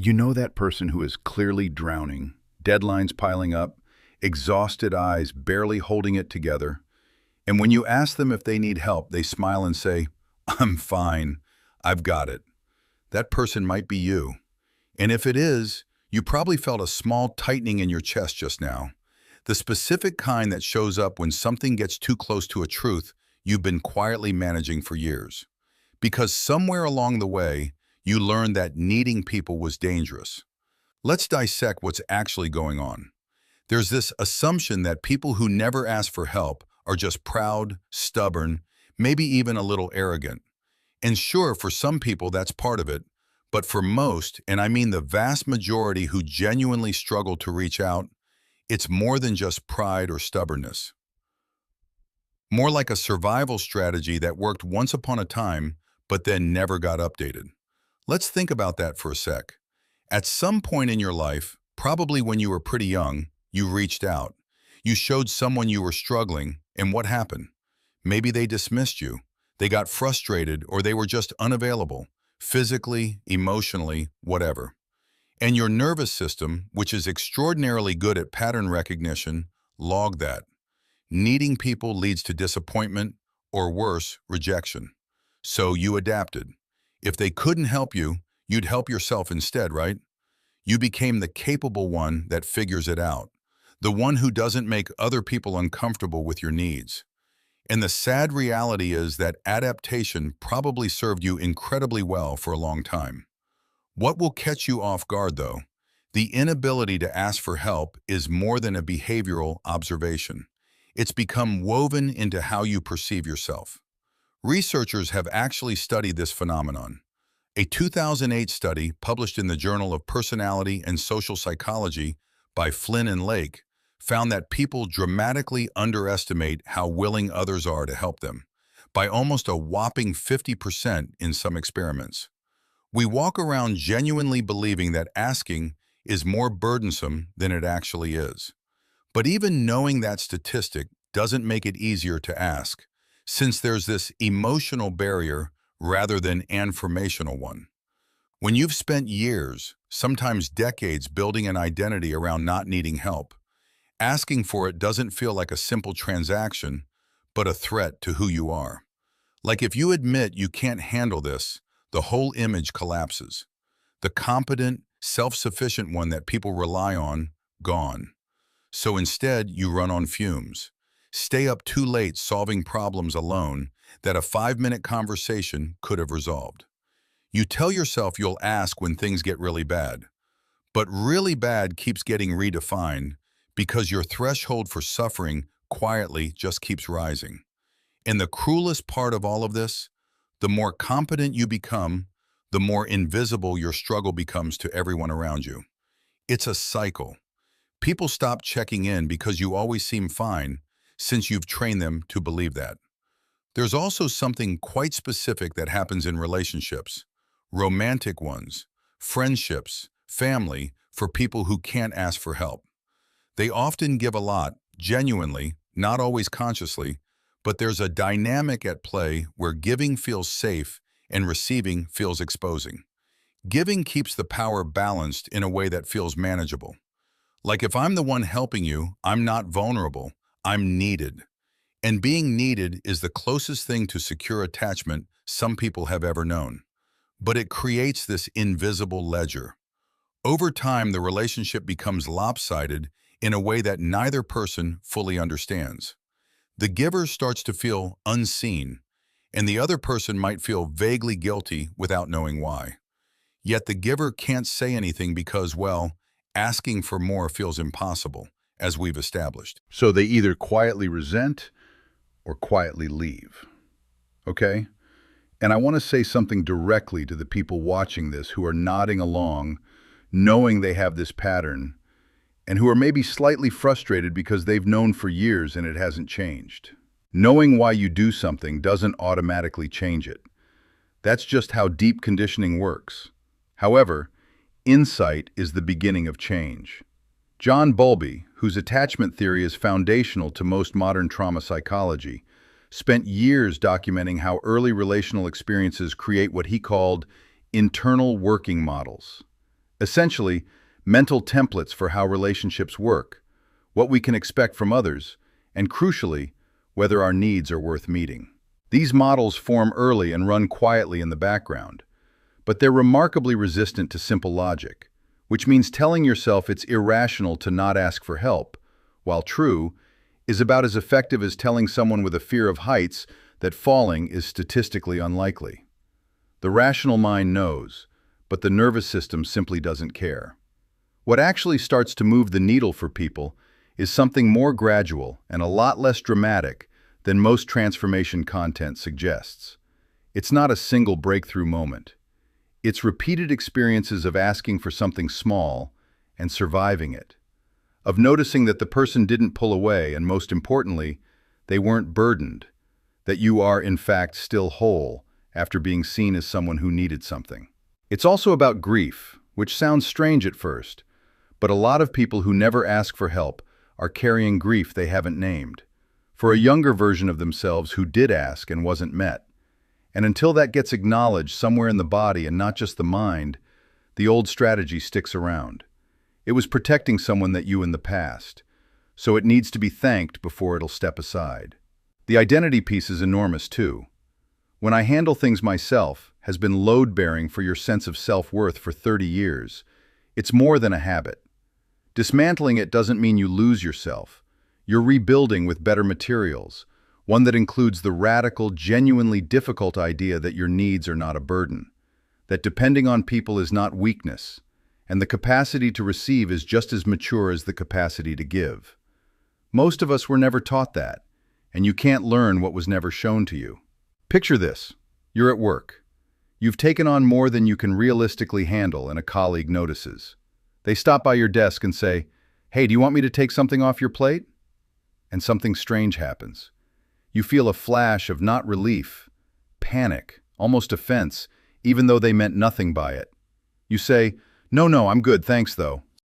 You know that person who is clearly drowning, deadlines piling up, exhausted eyes barely holding it together, and when you ask them if they need help, they smile and say, "I'm fine, I've got it." That person might be you. And if it is, you probably felt a small tightening in your chest just now. The specific kind that shows up when something gets too close to a truth you've been quietly managing for years. Because somewhere along the way, you learned that needing people was dangerous. Let's dissect what's actually going on. There's this assumption that people who never ask for help are just proud, stubborn, maybe even a little arrogant. And sure, for some people that's part of it, but for most, and I mean the vast majority who genuinely struggle to reach out, it's more than just pride or stubbornness. More like a survival strategy that worked once upon a time, but then never got updated. Let's think about that for a sec. At some point in your life, probably when you were pretty young, you reached out. You showed someone you were struggling, and what happened? Maybe they dismissed you. They got frustrated, or they were just unavailable, physically, emotionally, whatever. And your nervous system, which is extraordinarily good at pattern recognition, logged that. Needing people leads to disappointment, or worse, rejection. So you adapted. If they couldn't help you, you'd help yourself instead, right? You became the capable one that figures it out, the one who doesn't make other people uncomfortable with your needs. And the sad reality is that adaptation probably served you incredibly well for a long time. What will catch you off guard, though? The inability to ask for help is more than a behavioral observation. It's become woven into how you perceive yourself. Researchers have actually studied this phenomenon. A 2008 study published in the Journal of Personality and Social Psychology by Flynn and Lake found that people dramatically underestimate how willing others are to help them, by almost a whopping 50% in some experiments. We walk around genuinely believing that asking is more burdensome than it actually is. But even knowing that statistic doesn't make it easier to ask, since there's this emotional barrier rather than an informational one. When you've spent years, sometimes decades, building an identity around not needing help, asking for it doesn't feel like a simple transaction, but a threat to who you are. Like if you admit you can't handle this, the whole image collapses. The competent, self-sufficient one that people rely on, gone. So instead, you run on fumes. Stay up too late solving problems alone that a 5-minute conversation could have resolved. You tell yourself you'll ask when things get really bad. But really bad keeps getting redefined because your threshold for suffering quietly just keeps rising. And the cruelest part of all of this, the more competent you become, the more invisible your struggle becomes to everyone around you. It's a cycle. People stop checking in because you always seem fine, since you've trained them to believe that. There's also something quite specific that happens in relationships, romantic ones, friendships, family, for people who can't ask for help. They often give a lot, genuinely, not always consciously, but there's a dynamic at play where giving feels safe and receiving feels exposing. Giving keeps the power balanced in a way that feels manageable. Like if I'm the one helping you, I'm not vulnerable, I'm needed. And being needed is the closest thing to secure attachment some people have ever known. But it creates this invisible ledger. Over time, the relationship becomes lopsided in a way that neither person fully understands. The giver starts to feel unseen, and the other person might feel vaguely guilty without knowing why. Yet the giver can't say anything because, well, asking for more feels impossible, as we've established. So they either quietly resent or quietly leave. Okay? And I want to say something directly to the people watching this who are nodding along, knowing they have this pattern, and who are maybe slightly frustrated because they've known for years and it hasn't changed. Knowing why you do something doesn't automatically change it. That's just how deep conditioning works. However, insight is the beginning of change. John Bowlby, whose attachment theory is foundational to most modern trauma psychology, spent years documenting how early relational experiences create what he called internal working models. Essentially, mental templates for how relationships work, what we can expect from others, and crucially, whether our needs are worth meeting. These models form early and run quietly in the background, but they're remarkably resistant to simple logic, which means telling yourself it's irrational to not ask for help, while true, is about as effective as telling someone with a fear of heights that falling is statistically unlikely. The rational mind knows, but the nervous system simply doesn't care. What actually starts to move the needle for people is something more gradual and a lot less dramatic than most transformation content suggests. It's not a single breakthrough moment. It's repeated experiences of asking for something small and surviving it, of noticing that the person didn't pull away and, most importantly, they weren't burdened, that you are, in fact, still whole after being seen as someone who needed something. It's also about grief, which sounds strange at first, but a lot of people who never ask for help are carrying grief they haven't named, for a younger version of themselves who did ask and wasn't met. And until that gets acknowledged somewhere in the body and not just the mind, the old strategy sticks around. It was protecting someone that you in the past, so it needs to be thanked before it'll step aside. The identity piece is enormous too. When I handle things myself has been load-bearing for your sense of self-worth for 30 years. It's more than a habit. Dismantling it doesn't mean you lose yourself. You're rebuilding with better materials, one that includes the radical, genuinely difficult idea that your needs are not a burden, that depending on people is not weakness, and the capacity to receive is just as mature as the capacity to give. Most of us were never taught that, and you can't learn what was never shown to you. Picture this. You're at work. You've taken on more than you can realistically handle, and a colleague notices. They stop by your desk and say, "Hey, do you want me to take something off your plate?" And something strange happens. You feel a flash of not relief, panic, almost offense, even though they meant nothing by it. You say, "No, I'm good, thanks though,"